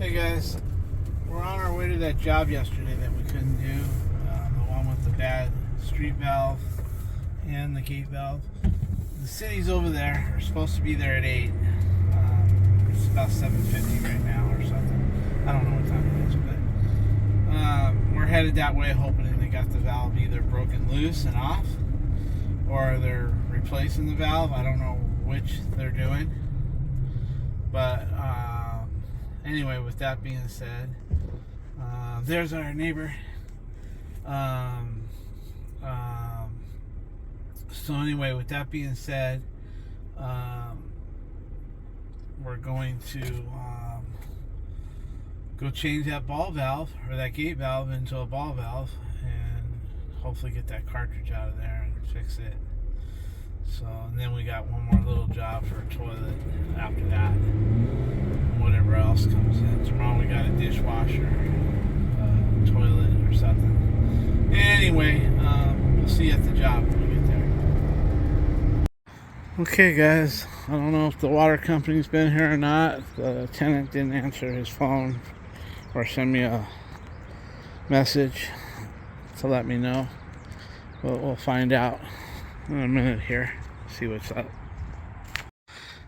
Hey guys, we're on our way to that job yesterday that we couldn't do. The one with the bad street valve and the gate valve. The city's over there. We're supposed to be there at 8. It's about 7:50 right now or something. I don't know what time it is, but we're headed that way hoping they got the valve either broken loose and off, or they're replacing the valve. I don't know which they're doing. But anyway, with that being said, there's our neighbor. So anyway, with that being said, we're going to go change that ball valve or that gate valve into a ball valve and hopefully get that cartridge out of there and fix it. So, and then we got one more little job for a toilet after that. And whatever else comes in. Tomorrow we got a dishwasher, toilet or something. Anyway, we'll see you at the job when we get there. Okay guys, I don't know if the water company's been here or not. The tenant didn't answer his phone or send me a message to let me know. But we'll find out in a minute here. See what's up.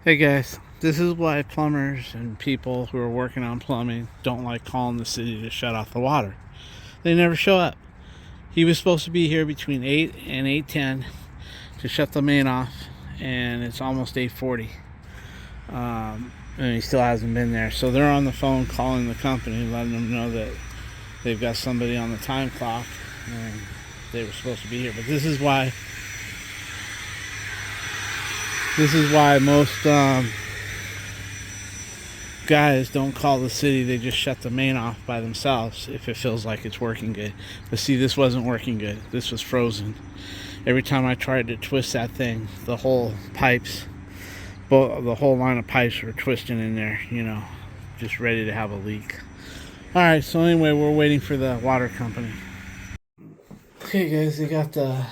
Hey guys, this is why plumbers and people who are working on plumbing don't like calling the city to shut off the water. They never show up. He was supposed to be here between 8 and 8:10 to shut the main off, and it's almost 8:40. And he still hasn't been there. So they're on the phone calling the company, letting them know that they've got somebody on the time clock and they were supposed to be here. But this is why most guys don't call the city. They just shut the main off by themselves if it feels like it's working good. But see, this wasn't working good. This was frozen. Every time I tried to twist that thing, the whole line of pipes were twisting in there, just ready to have a leak. Alright, so anyway, we're waiting for the water company. Okay guys, we got the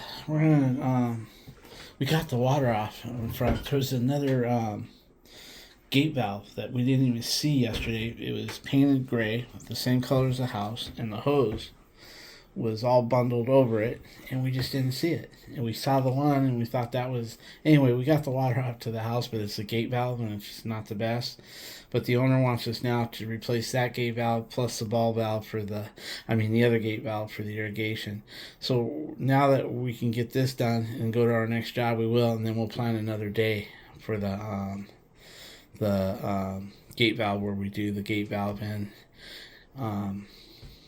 water off in front. There was another gate valve that we didn't even see yesterday. It was painted gray with the same color as the house, and the hose was all bundled over it, and we just didn't see it. And we saw the one, and we thought that was... Anyway, we got the water up to the house, but it's a gate valve, and it's not the best. But the owner wants us now to replace that gate valve plus the ball valve for the other gate valve for the irrigation. So now that we can get this done and go to our next job, we will, and then we'll plan another day for the gate valve, where we do the gate valve and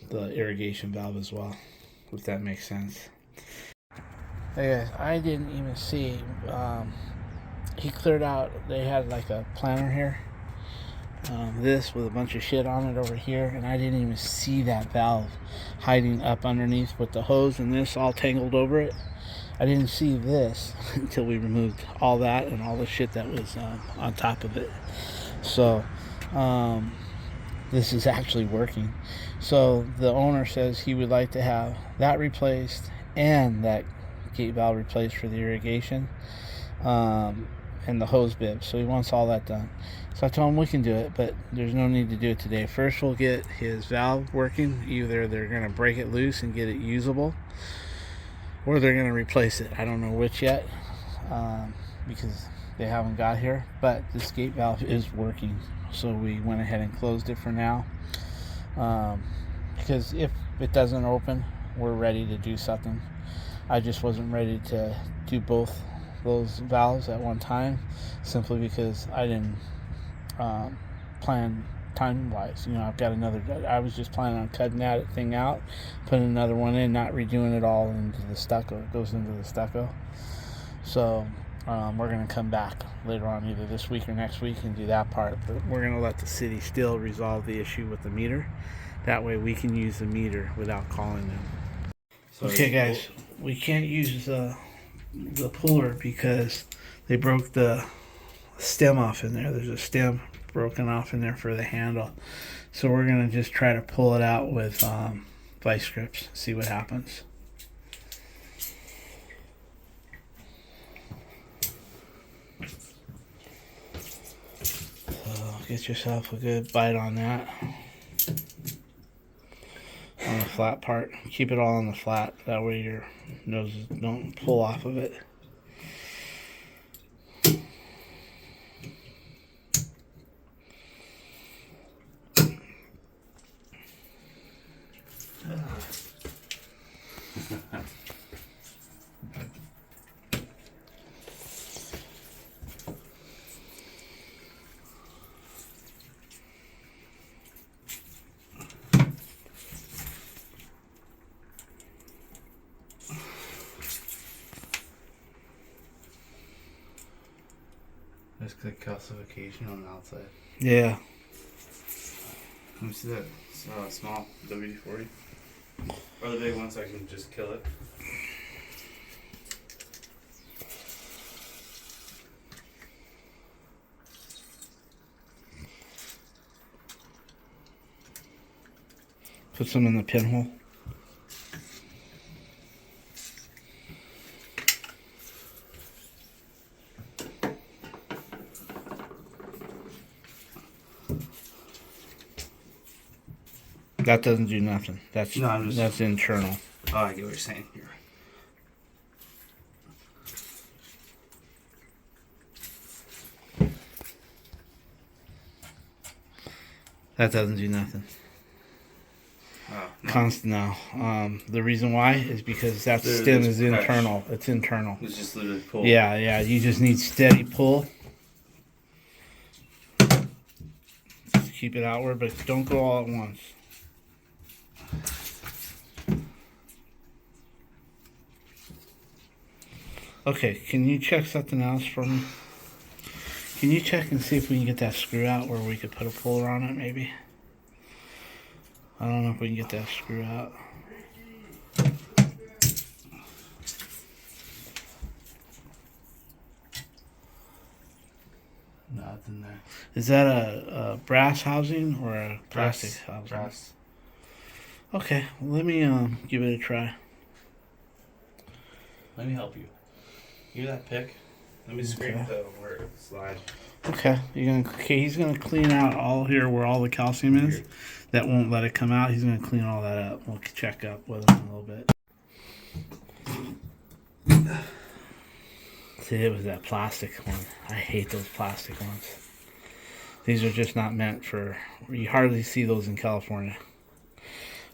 the irrigation valve as well, if that makes sense. Hey guys, I didn't even see, he cleared out, they had like a planter here, this with a bunch of shit on it over here, and I didn't even see that valve hiding up underneath with the hose and this all tangled over it. I didn't see this until we removed all that and all the shit that was on top of it. So this is actually working. So the owner says he would like to have that replaced and that gate valve replaced for the irrigation, and the hose bib. So he wants all that done. So I told him we can do it, but there's no need to do it today. First we'll get his valve working. Either they're going to break it loose and get it usable, or they're going to replace it. I don't know which yet, because they haven't got here. But this gate valve is working, so we went ahead and closed it for now, because if it doesn't open, we're ready to do something. I just wasn't ready to do both those valves at one time, simply because I didn't plan time wise. I've got I was just planning on cutting that thing out, putting another one in, not redoing it all into the stucco. It goes into the stucco. So we're going to come back later on, either this week or next week, and do that part. But we're going to let the city still resolve the issue with the meter. That way we can use the meter without calling them. Okay guys, we can't use the puller because they broke the stem off in there. There's a stem broken off in there for the handle. So we're going to just try to pull it out with vice grips, see what happens. So get yourself a good bite on that. on the flat part. Keep it all on the flat. That way your noses don't pull off of it. There's good calcification on the outside. Yeah. Let me see that small WD-40. Or the big one so I can just kill it. Put some in the pinhole. That doesn't do nothing. That's that's internal. Oh, I get what you're saying here. That doesn't do nothing. Oh, no. Constant now. The reason why is because that stem is internal. It's internal. It's just literally pull. Yeah, yeah. You just need steady pull. Just keep it outward, but don't go all at once. Okay, can you check something else for me? Can you check and see if we can get that screw out where we could put a puller on it, maybe? I don't know if we can get that screw out. Nothing there. Is that a brass housing or a plastic housing? Brass. Okay, well, let me give it a try. Let me help you. Hear that pick? Let me scrape the where it slide. Okay, he's gonna clean out all here where all the calcium is. That won't let it come out. He's gonna clean all that up. We'll check up with him in a little bit. See, it was that plastic one. I hate those plastic ones. These are just not meant for. You hardly see those in California.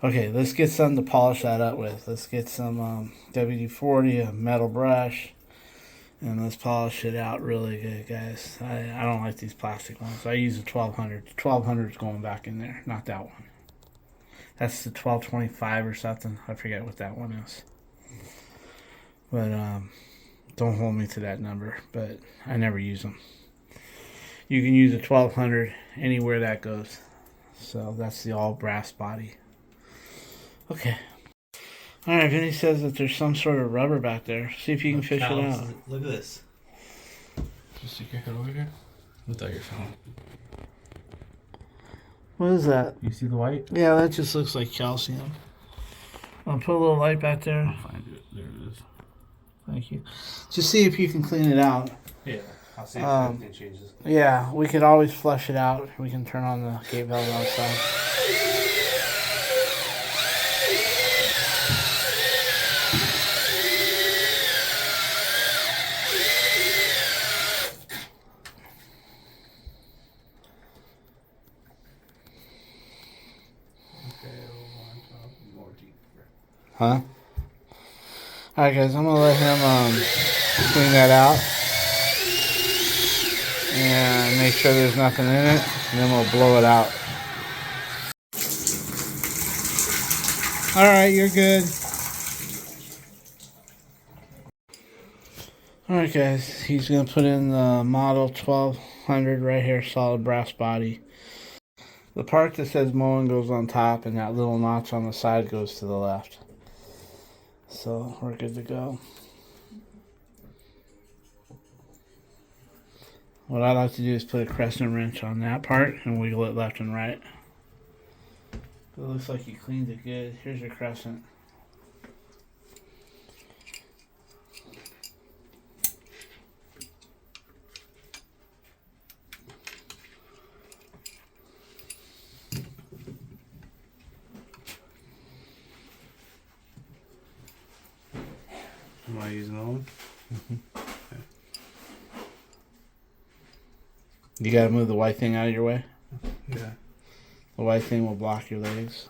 Okay, let's get something to polish that up with. Let's get some WD-40, a metal brush. And let's polish it out really good, guys. I don't like these plastic ones. I use a 1200. The 1200 is going back in there, not that one. That's the 1225 or something. I forget what that one is. But don't hold me to that number. But I never use them. You can use a 1200 anywhere that goes. So that's the all brass body. Okay. All right, Vinny says that there's some sort of rubber back there. See if you can fish it out. Look at this. Just stick your head over here without your phone. What is that? You see the white? Yeah, that just looks like calcium. I'll put a little light back there. I'll find it. There it is. Thank you. Just see if you can clean it out. Yeah, I'll see if anything changes. Yeah, we could always flush it out. We can turn on the gate valve outside. Huh? Alright guys, I'm gonna let him clean that out and make sure there's nothing in it, and then we'll blow it out. Alright, you're good. Alright guys, he's gonna put in the model 1200 right here, solid brass body. The part that says Moen goes on top, and that little notch on the side goes to the left. So we're good to go. What I like to do is put a crescent wrench on that part and wiggle it left and right. It looks like you cleaned it good. Here's your crescent. want to use Moen? You gotta move the white thing out of your way. Yeah. The white thing will block your legs.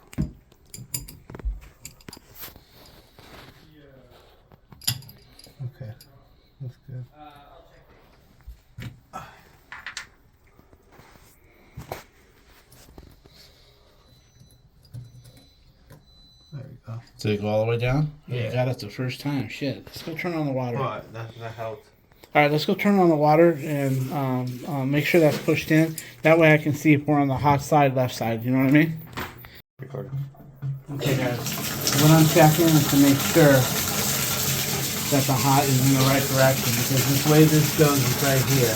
Okay. That's good. There we go. Did it go all the way down? Yeah. You got it the first time. Shit. Let's go turn on the water. Well, that helped. Alright, let's go turn on the water and make sure that's pushed in. That way I can see if we're on the hot side, left side. You know what I mean? Record. Okay, guys. What I'm checking is to make sure that the hot is in the right direction, because this way this goes is right here.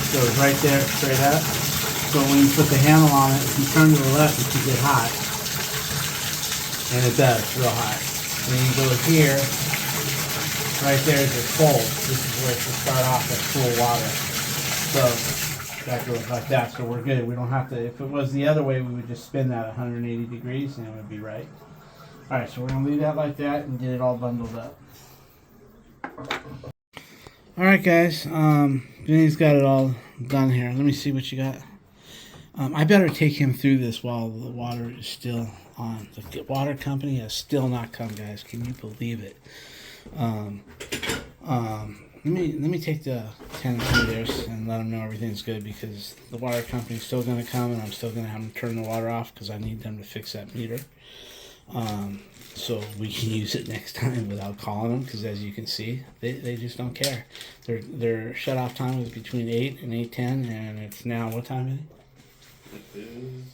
It goes right there, straight up. So when you put the handle on it, if you turn to the left, it should get hot. And it does, real hot. And then you go here, right there is your cold. This is where it should start off at cool water. So that goes like that, so we're good. We don't have to, if it was the other way, we would just spin that 180 degrees and it would be right. Alright, so we're going to leave that like that and get it all bundled up. Alright guys, Vinny's got it all done here. Let me see what you got. I better take him through this while the water is still on. The water company has still not come, guys. Can you believe it? Let me take the tenant through this and let them know everything's good, because the water company's still going to come and I'm still going to have them turn the water off because I need them to fix that meter. So we can use it next time without calling them, because as you can see, they just don't care. Their shut off time was between 8 and 8:10, and it's now, what time is it? It is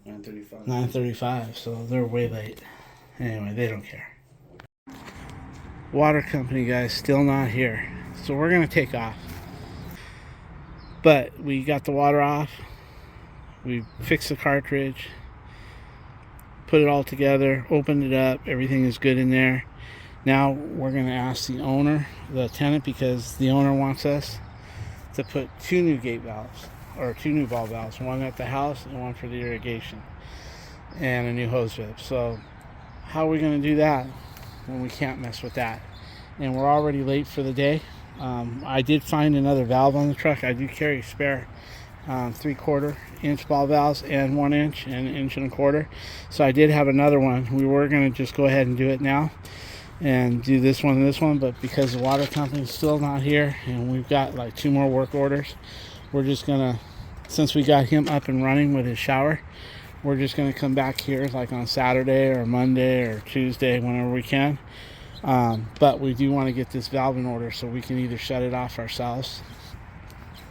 9:35. 9:35, so they're way late. Anyway, they don't care. Water company guys still not here, so we're gonna take off. But we got the water off, we fixed the cartridge, put it all together, opened it up, everything is good in there. Now we're gonna ask the owner, the tenant, because the owner wants us to put 2 new gate valves, or 2 new ball valves, one at the house and one for the irrigation, and a new hose bib. So how are we going to do that when we can't mess with that? And we're already late for the day. I did find another valve on the truck. I do carry spare 3/4 inch ball valves and 1 inch and 1 1/4 inch. So I did have another one. We were going to just go ahead and do it now and do this one and this one, but because the water company's still not here and we've got like 2 more work orders, we're just gonna, since we got him up and running with his shower, we're just gonna come back here like on Saturday or Monday or Tuesday, whenever we can. But we do want to get this valve in order so we can either shut it off ourselves,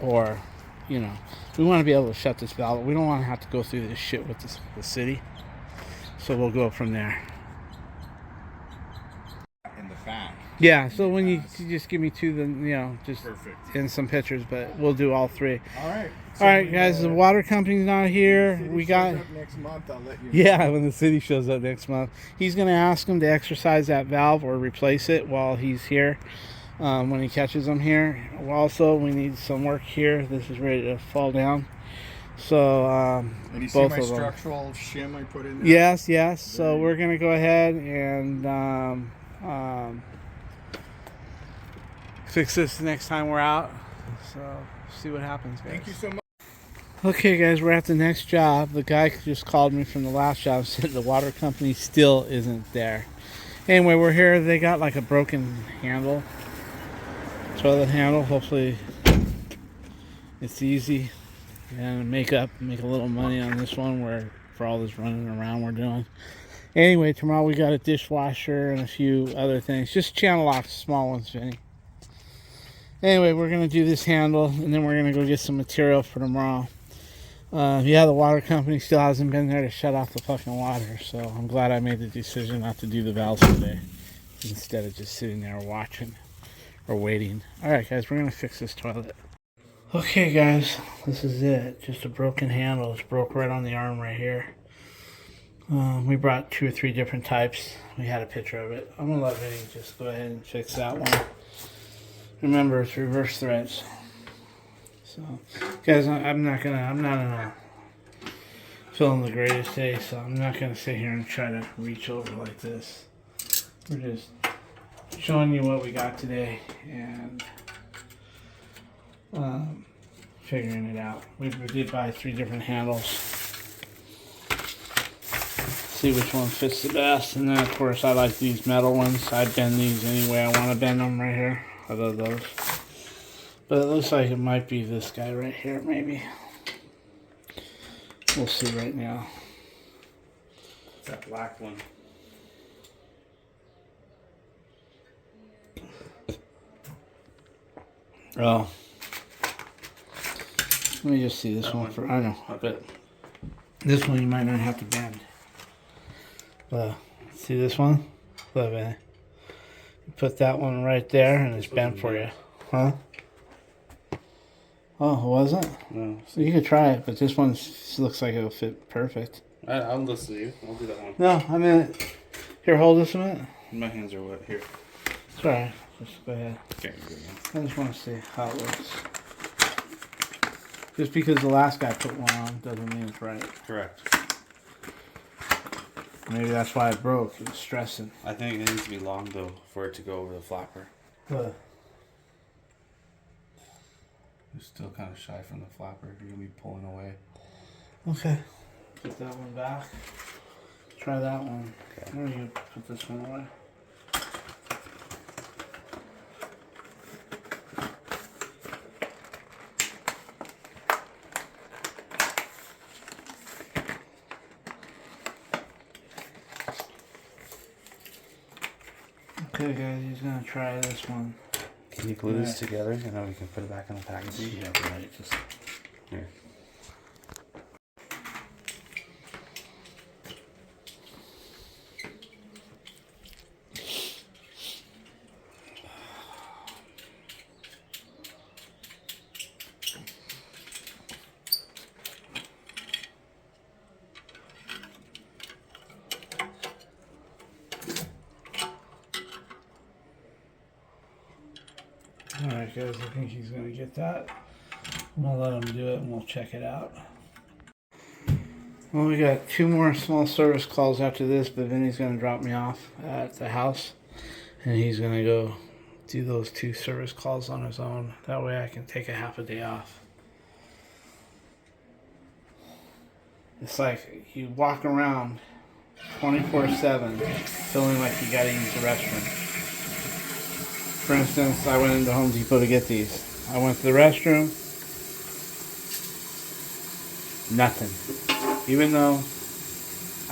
or, you know, we want to be able to shut this valve. We don't want to have to go through this shit with the city. So we'll go from there. In the back. Yeah, so when you just give me 2, then, you know, just Perfect. in some pictures, but we'll do all 3. All right. All right, guys, the water company's not here. We got, next month. I'll let you know. yeah, when the city shows up next month, he's going to ask him to exercise that valve or replace it while he's here, when he catches them here. Also, we need some work here. This is ready to fall down. So, And you see both my of them. structural shim I put in there? Yes. So we're going to go ahead and fix this next time we're out. So, see what happens, guys. Thank you so much. Okay, guys, we're at the next job. The guy just called me from the last job and said the water company still isn't there. Anyway, we're here. They got like a broken handle, toilet handle. Hopefully it's easy and make a little money on this one, where for all this running around we're doing. Anyway, tomorrow we got a dishwasher and a few other things. Just channel locks, small ones, Vinny. Anyway, we're going to do this handle, and then we're going to go get some material for tomorrow. Yeah, the water company still hasn't been there to shut off the fucking water, so I'm glad I made the decision not to do the valves today, instead of just sitting there watching or waiting. Alright guys, we're going to fix this toilet. Okay guys, this is it. Just a broken handle. It's broke right on the arm right here. We brought 2 or 3 different types. We had a picture of it. I'm going to let Vinny just go ahead and fix that one. Remember, it's reverse threads. So, guys, I'm not in a feeling the greatest day, so I'm not gonna sit here and try to reach over like this. we're just showing you what we got today and figuring it out. We did buy 3 different handles. See which one fits the best, and then of course I like these metal ones. I bend these any way I want to bend them right here. I love those. But it looks like it might be this guy right here, maybe. We'll see right now. It's that black one. Oh. Let me just see this one for. I know, but this one you might not have to bend. But see this one? Look at it. You put that one right there, and it's bent for you, huh? Oh, it wasn't? No. So you could try it, but this one looks like it'll fit perfect. I'll listen to you. I'll do that one. No, I mean, here, hold this a minute. My hands are wet. Here. It's alright. Just go ahead. Okay, good man. I just want to see how it looks. Just because the last guy put one on doesn't mean it's right. Correct. Maybe that's why it broke. It was stressing. I think it needs to be long though for it to go over the flapper. But You're still kind of shy from the flapper. You're gonna be pulling away. okay. Put that one back. Try that one. Okay. Where are you put this one away? Okay guys, he's gonna try this one. Can you glue this together and then we can put it back in the packaging? Yeah, right. Just Here. alright guys, I think he's gonna get that. I'm gonna let him do it and we'll check it out. Well, we got 2 more small service calls after this, but Vinny's gonna drop me off at the house and he's gonna go do those 2 service calls on his own. That way I can take a half a day off. It's like you walk around 24/7 feeling like you gotta use the restroom. For instance, I went into Home Depot to get these. I went to the restroom. Nothing. Even though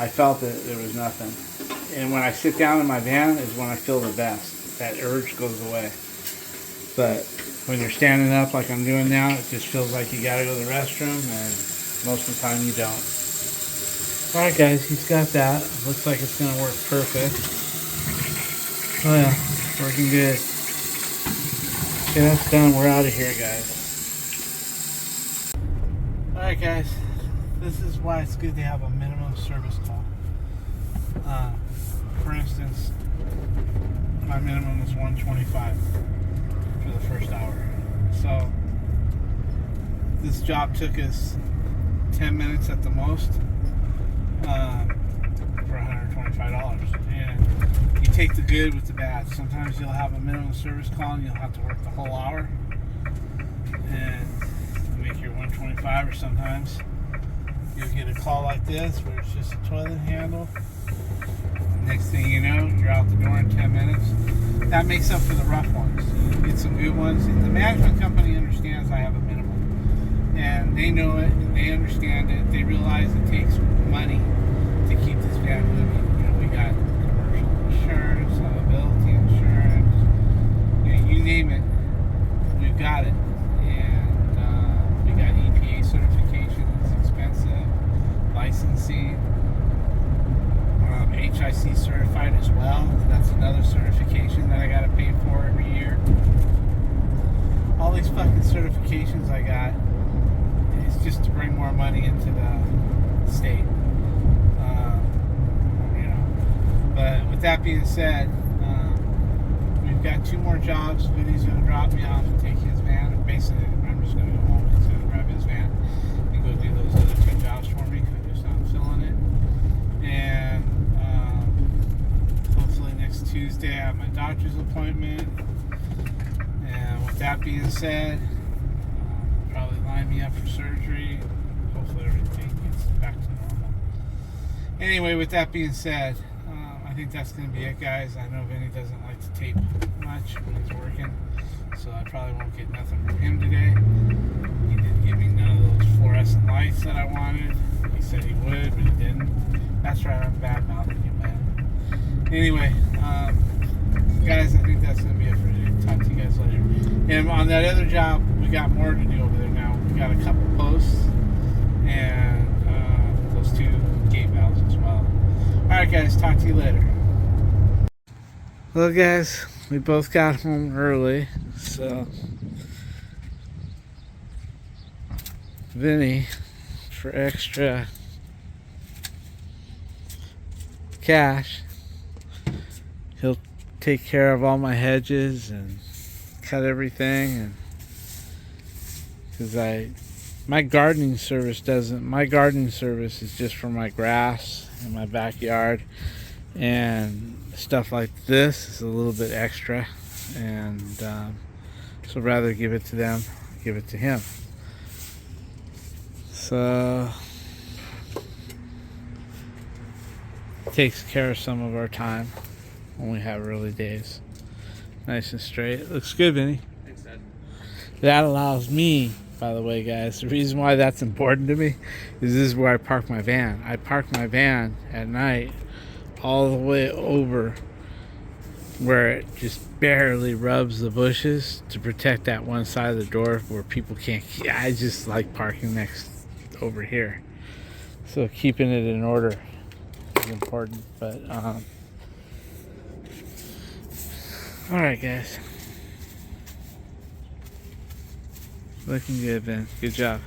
I felt that there was nothing. And when I sit down in my van is when I feel the best. That urge goes away. But when you're standing up like I'm doing now, it just feels like you gotta go to the restroom, and most of the time you don't. Alright guys, he's got that. Looks like it's gonna work perfect. Oh yeah, working good. Okay, that's done. We're out of here, guys. Alright guys, this is why it's good to have a minimum service call. For instance, my minimum was $125 for the first hour. So this job took us 10 minutes at the most for $125. And you take the good with the bad. Sometimes you'll have a minimum service call and you'll have to work the whole hour and make your $125, or sometimes you'll get a call like this where it's just a toilet handle. Next thing you know, you're out the door in 10 minutes. That makes up for the rough ones. You get some good ones. The management company understands I have a minimum. And they know it, and they understand it. They realize it takes money to keep this van moving. You know, we got commercial insurance, liability insurance, you name it, we've got it. And we got EPA certification, it's expensive, licensing. HIC certified as well. That's another certification that I gotta pay for every year. All these fucking certifications I got is just to bring more money into the state. You know. But with that being said, we've got 2 more jobs. Vinny's gonna drop me off and take his van. And basically, I'm just gonna go home. He's gonna grab his van and go do those other 2 jobs for me because I'm just not feeling it. And hopefully next Tuesday being said, probably line me up for surgery. Hopefully everything gets back to normal. Anyway, with that being said, I think that's going to be it, guys. I know Vinny doesn't like to tape much when he's working, so I probably won't get nothing from him today. He didn't give me none of those fluorescent lights that I wanted. He said he would, but he didn't. That's right, I'm bad mouthing you, man. Anyway, guys, I think that's going to be it for today. Talk to you guys later. And on that other job, we got more to do over there now. We got a couple posts and those 2 gate valves as well. Alright, guys, talk to you later. Well, guys, we both got home early, so Vinny, for extra cash, he'll take care of all my hedges and cut everything, and because my gardening service is just for my grass in my backyard, and stuff like this is a little bit extra, and so rather give it to them, give it to him. So takes care of some of our time when we have early days. Nice and straight. It looks good, Vinny. Thanks, Dad. That allows me, by the way, guys, the reason why that's important to me is this is where I park my van. I park my van at night all the way over where it just barely rubs the bushes to protect that one side of the door where people can't. I just like parking next over here. So keeping it in order is important. But alright, guys. Looking good, Ben. Good job.